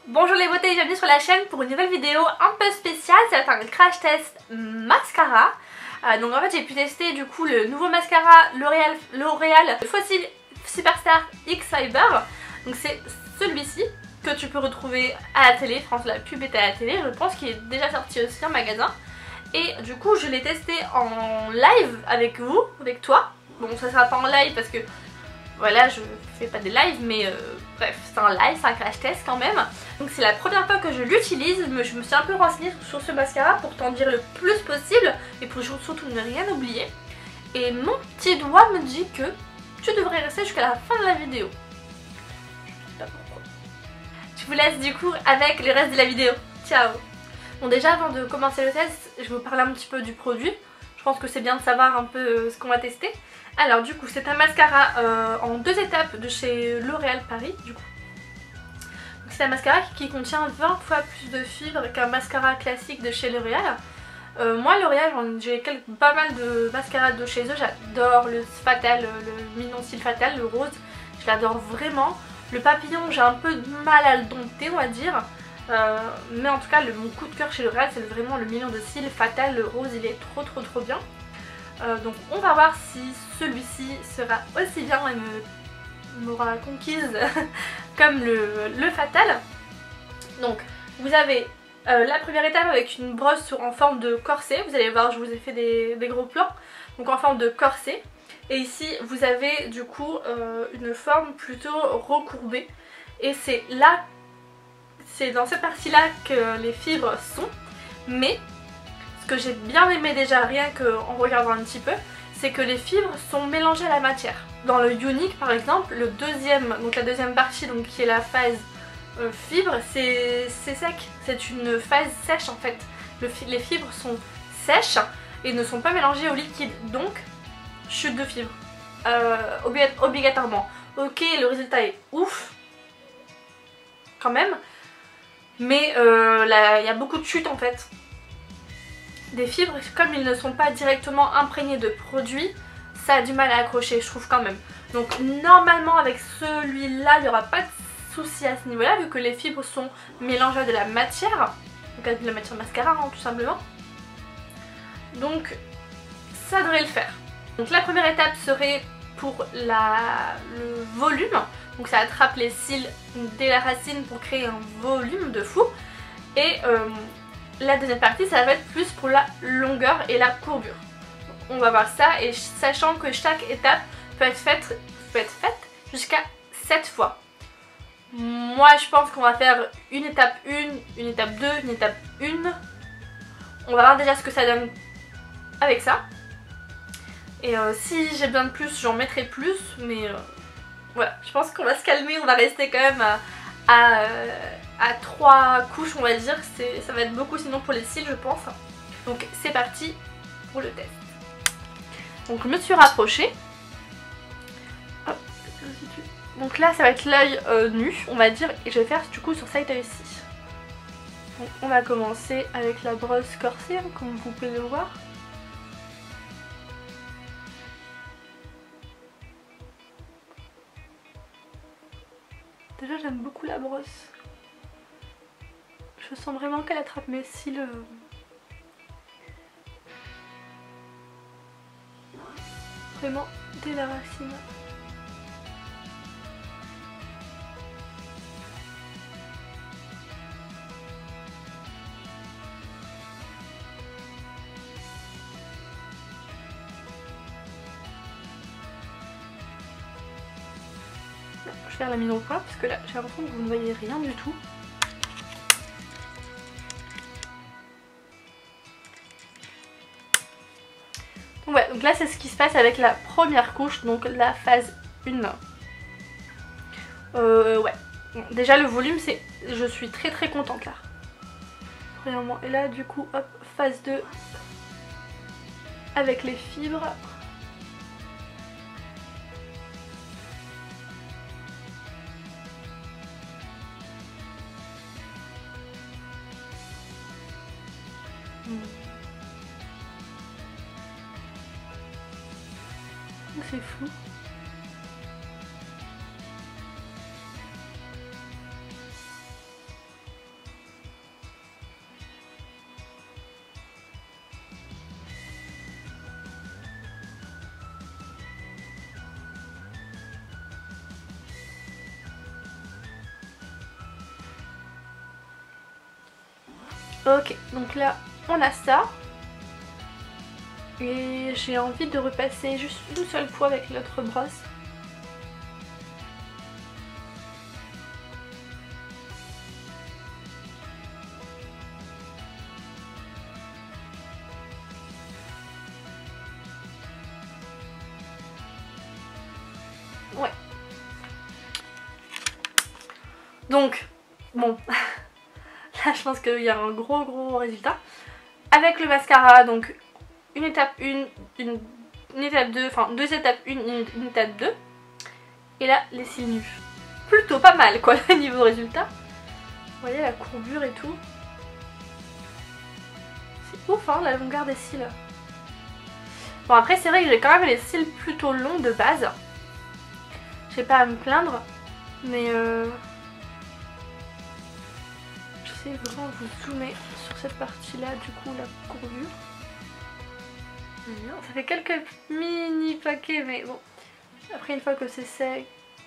Bonjour les beautés et bienvenue sur la chaîne pour une nouvelle vidéo un peu spéciale. Ça va être un crash test mascara. Donc en fait j'ai pu tester du coup le nouveau mascara L'Oréal Fossil Superstar X Fiber. Donc c'est celui-ci que tu peux retrouver à la télé. France, la pub était à la télé, je pense qu'il est déjà sorti aussi en magasin. Et du coup je l'ai testé en live avec vous, avec toi. Bon, ça sera pas en live parce que voilà, je fais pas des lives, mais bref, c'est un live, c'est un crash test quand même. Donc c'est la première fois que je l'utilise, je me suis un peu renseignée sur ce mascara pour t'en dire le plus possible et pour surtout ne rien oublier. Et mon petit doigt me dit que tu devrais rester jusqu'à la fin de la vidéo. Je sais pas pourquoi. Je vous laisse du coup avec le reste de la vidéo. Ciao. Bon, déjà avant de commencer le test, je vais vous parler un petit peu du produit. Je pense que c'est bien de savoir un peu ce qu'on va tester. Alors du coup c'est un mascara en 2 étapes de chez L'Oréal Paris du coup. C'est un mascara qui contient 20 fois plus de fibres qu'un mascara classique de chez L'Oréal. Moi L'Oréal, j'ai pas mal de mascaras de chez eux, j'adore le Fatal, le mignon cils Fatal, le rose, je l'adore vraiment. Le papillon j'ai un peu de mal à le dompter on va dire. Mais en tout cas mon coup de cœur chez L'Oréal c'est vraiment le mignon de cils Fatal, le rose il est trop bien. Donc on va voir si celui-ci sera aussi bien et m'aura conquise comme le Fatal. Donc vous avez la première étape avec une brosse en forme de corset. Vous allez voir, je vous ai fait des gros plans. Donc en forme de corset. Et ici vous avez du coup une forme plutôt recourbée. Et c'est là, c'est dans cette partie là que les fibres sont. Mais ce que j'ai bien aimé déjà rien qu'en regardant un petit peu, c'est que les fibres sont mélangées à la matière. Dans le Unique par exemple, la deuxième partie donc, qui est la phase fibre, c'est sec, c'est une phase sèche en fait. Les fibres sont sèches et ne sont pas mélangées au liquide, donc chute de fibres obligatoirement. Ok, le résultat est ouf quand même, mais il y a beaucoup de chutes en fait. Des fibres, comme ils ne sont pas directement imprégnés de produits, ça a du mal à accrocher, je trouve quand même. Donc normalement avec celui-là, il n'y aura pas de souci à ce niveau-là, vu que les fibres sont mélangées à de la matière, donc à de la matière mascara hein, tout simplement. Donc ça devrait le faire. Donc la première étape serait pour le volume, donc ça attrape les cils dès la racine pour créer un volume de fou. Et la deuxième partie ça va être plus pour la longueur et la courbure. On va voir ça, et sachant que chaque étape peut être faite jusqu'à 7 fois. Moi je pense qu'on va faire une étape 1, une étape 2, une étape 1. On va voir déjà ce que ça donne avec ça. Et si j'ai besoin de plus j'en mettrai plus, mais voilà, je pense qu'on va se calmer, on va rester quand même à 3 couches on va dire, ça va être beaucoup sinon pour les cils je pense. Donc c'est parti pour le test. Donc je me suis rapprochée. Hop. Donc là ça va être l'œil nu on va dire, et je vais faire du coup sur cet œil-ci. Donc on va commencer avec la brosse corset comme vous pouvez le voir. Déjà j'aime beaucoup la brosse. Je sens vraiment qu'elle attrape mes cils. Vraiment dès la racine. Je vais faire la mise au point parce que là j'ai l'impression que vous ne voyez rien du tout. Ouais, donc là c'est ce qui se passe avec la première couche, donc la phase 1. Ouais, bon, déjà le volume c'est... Je suis très contente là. Premièrement, et là du coup, hop, phase 2 avec les fibres. C'est flou. Ok, donc là on a ça. Et j'ai envie de repasser juste une seule fois avec l'autre brosse. Ouais. Donc, bon, là je pense qu'il y a un gros résultat. Avec le mascara, donc une étape 1, une étape 2, enfin 2 étapes 1, une étape 2. Et là, les cils nus. Plutôt pas mal quoi, le niveau résultat. Vous voyez la courbure et tout. C'est ouf hein, la longueur des cils. Bon après c'est vrai que j'ai quand même les cils plutôt longs de base. J'ai pas à me plaindre. Mais je sais vraiment vous zoomer sur cette partie là, du coup la courbure. Ça fait quelques mini paquets mais bon. Après une fois que c'est sec,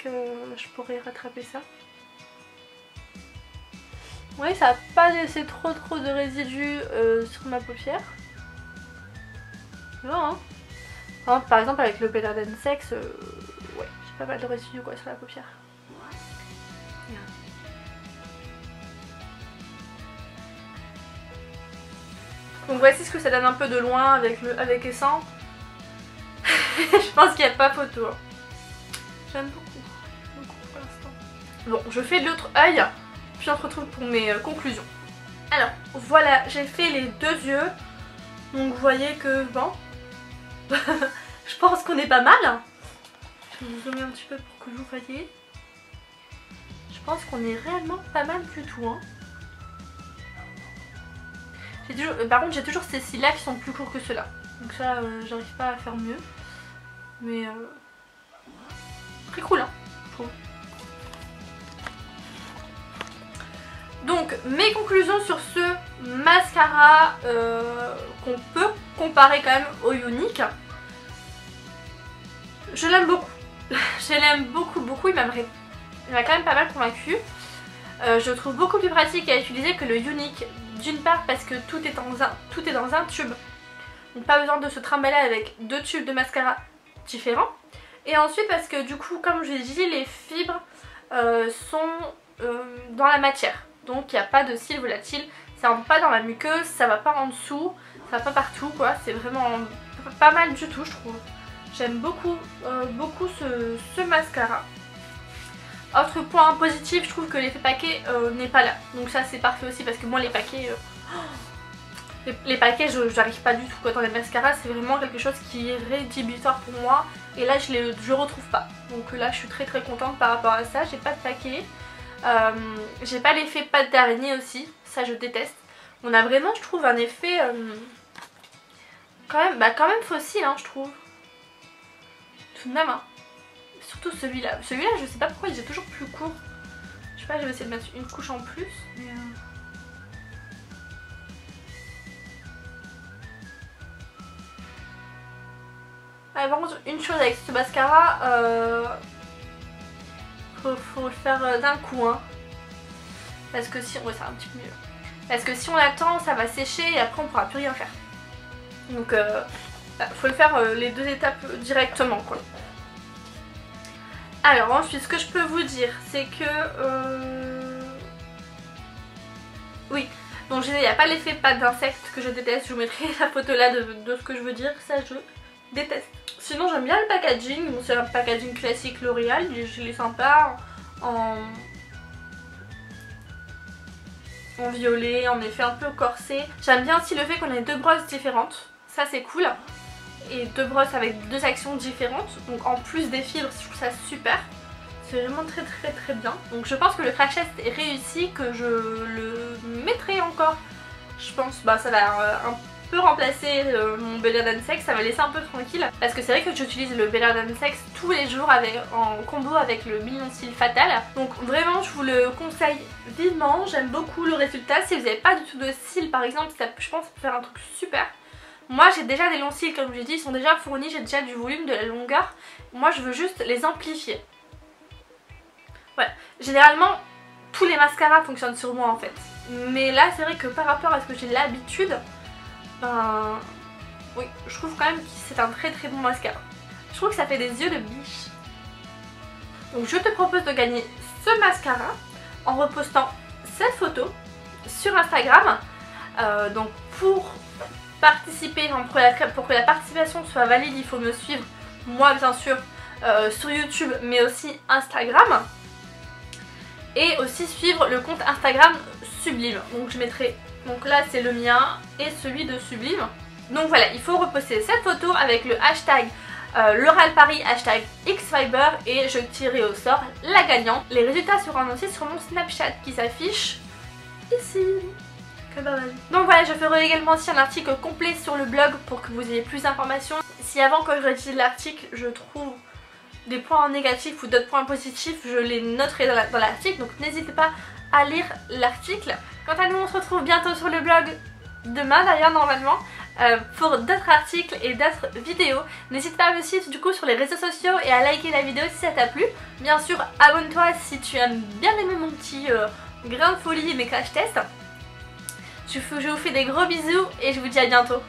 je pourrais rattraper ça. Oui, ça n'a pas laissé trop de résidus sur ma paupière. Tu vois hein. Par exemple avec le Better Than Sex, ouais, j'ai pas mal de résidus quoi sur la paupière. Donc voici ce que ça donne un peu de loin avec et sans. Je pense qu'il n'y a pas photo. J'aime beaucoup pour l'instant. Bon, je fais de l'autre œil, puis on se retrouve pour mes conclusions. Alors, voilà, j'ai fait les deux yeux. Donc vous voyez que, bon, je pense qu'on est pas mal. Je vais vous zoomer un petit peu pour que vous voyez. Je pense qu'on est réellement pas mal du tout. Hein. Par contre, j'ai toujours ces cils là qui sont plus courts que ceux-là. Donc ça, j'arrive pas à faire mieux. Mais très cool, hein, je trouve. Donc, mes conclusions sur ce mascara qu'on peut comparer quand même au Younique. Je l'aime beaucoup. Je l'aime beaucoup. Il m'a quand même pas mal convaincue. Je le trouve beaucoup plus pratique à utiliser que le Younique. D'une part parce que tout est dans un tube. Donc pas besoin de se trimballer avec deux tubes de mascara différents. Et ensuite parce que du coup, comme je l'ai dit, les fibres sont dans la matière. Donc il n'y a pas de cils volatiles. Ça rentre pas dans la muqueuse, ça va pas en dessous, ça va pas partout quoi. C'est vraiment pas mal du tout je trouve. J'aime beaucoup ce mascara. Autre point positif, je trouve que l'effet paquet n'est pas là. Donc ça c'est parfait aussi parce que moi les paquets, les paquets j'arrive pas du tout quoi. Dans les mascaras c'est vraiment quelque chose qui est rédhibitoire pour moi. Et là je retrouve pas. Donc là je suis très contente par rapport à ça. J'ai pas de paquet. J'ai pas l'effet pâte d'araignée aussi. Ça je déteste. On a vraiment je trouve un effet quand même fossile hein, je trouve. Tout de même hein. Surtout celui-là. Celui-là, je sais pas pourquoi il est toujours plus court. Je sais pas, je vais essayer de mettre une couche en plus. Mais par contre, une chose avec ce mascara, faut le faire d'un coup. Hein. Parce que si... Ouais, c'est un petit peu mieux. Parce que si on attend, ça va sécher et après on pourra plus rien faire. Donc, faut le faire les deux étapes directement, quoi. Alors ensuite ce que je peux vous dire c'est que oui, donc je disais il n'y a pas l'effet pâte d'insecte que je déteste, je vous mettrai la photo là de ce que je veux dire, ça je déteste. Sinon j'aime bien le packaging, bon, c'est un packaging classique L'Oréal, il est sympa en violet, en effet un peu corsé. J'aime bien aussi le fait qu'on ait deux brosses différentes, ça c'est cool. Et deux brosses avec deux actions différentes, donc en plus des fibres je trouve ça super, c'est vraiment très bien. Donc je pense que le crash test est réussi, que je le mettrai encore, je pense, bah ça va un peu remplacer mon Better Than Sex, ça va laisser un peu tranquille, parce que c'est vrai que j'utilise le Better Than Sex tous les jours en combo avec le Million Cils Fatal, donc vraiment je vous le conseille vivement, j'aime beaucoup le résultat. Si vous n'avez pas du tout de cils par exemple, ça, je pense faire un truc super. Moi j'ai déjà des longs cils comme je l'ai dit, ils sont déjà fournis, j'ai déjà du volume, de la longueur. Moi je veux juste les amplifier. Ouais, généralement tous les mascaras fonctionnent sur moi en fait. Mais là c'est vrai que par rapport à ce que j'ai l'habitude, ben oui, je trouve quand même que c'est un très très bon mascara. Je trouve que ça fait des yeux de biche. Donc je te propose de gagner ce mascara en repostant cette photo sur Instagram. Donc pour participer, pour que la participation soit valide, il faut me suivre, moi bien sûr, sur YouTube mais aussi Instagram. Et aussi suivre le compte Instagram Sublime. Donc je mettrai, donc là c'est le mien et celui de Sublime. Donc voilà, il faut reposter cette photo avec le hashtag L'Oréal Paris, hashtag Xfiber, et je tirerai au sort la gagnante. Les résultats seront annoncés sur mon Snapchat qui s'affiche ici. Donc voilà, je ferai également aussi un article complet sur le blog pour que vous ayez plus d'informations. Si avant que je rédige l'article je trouve des points négatifs ou d'autres points positifs, je les noterai dans l'article, donc n'hésitez pas à lire l'article. Quant à nous, on se retrouve bientôt sur le blog, demain d'ailleurs normalement, pour d'autres articles et d'autres vidéos. N'hésite pas à me suivre du coup sur les réseaux sociaux et à liker la vidéo si ça t'a plu. Bien sûr, abonne-toi si tu aimes bien aimer mon petit grain de folie et mes crash tests. Je vous fais des gros bisous et je vous dis à bientôt.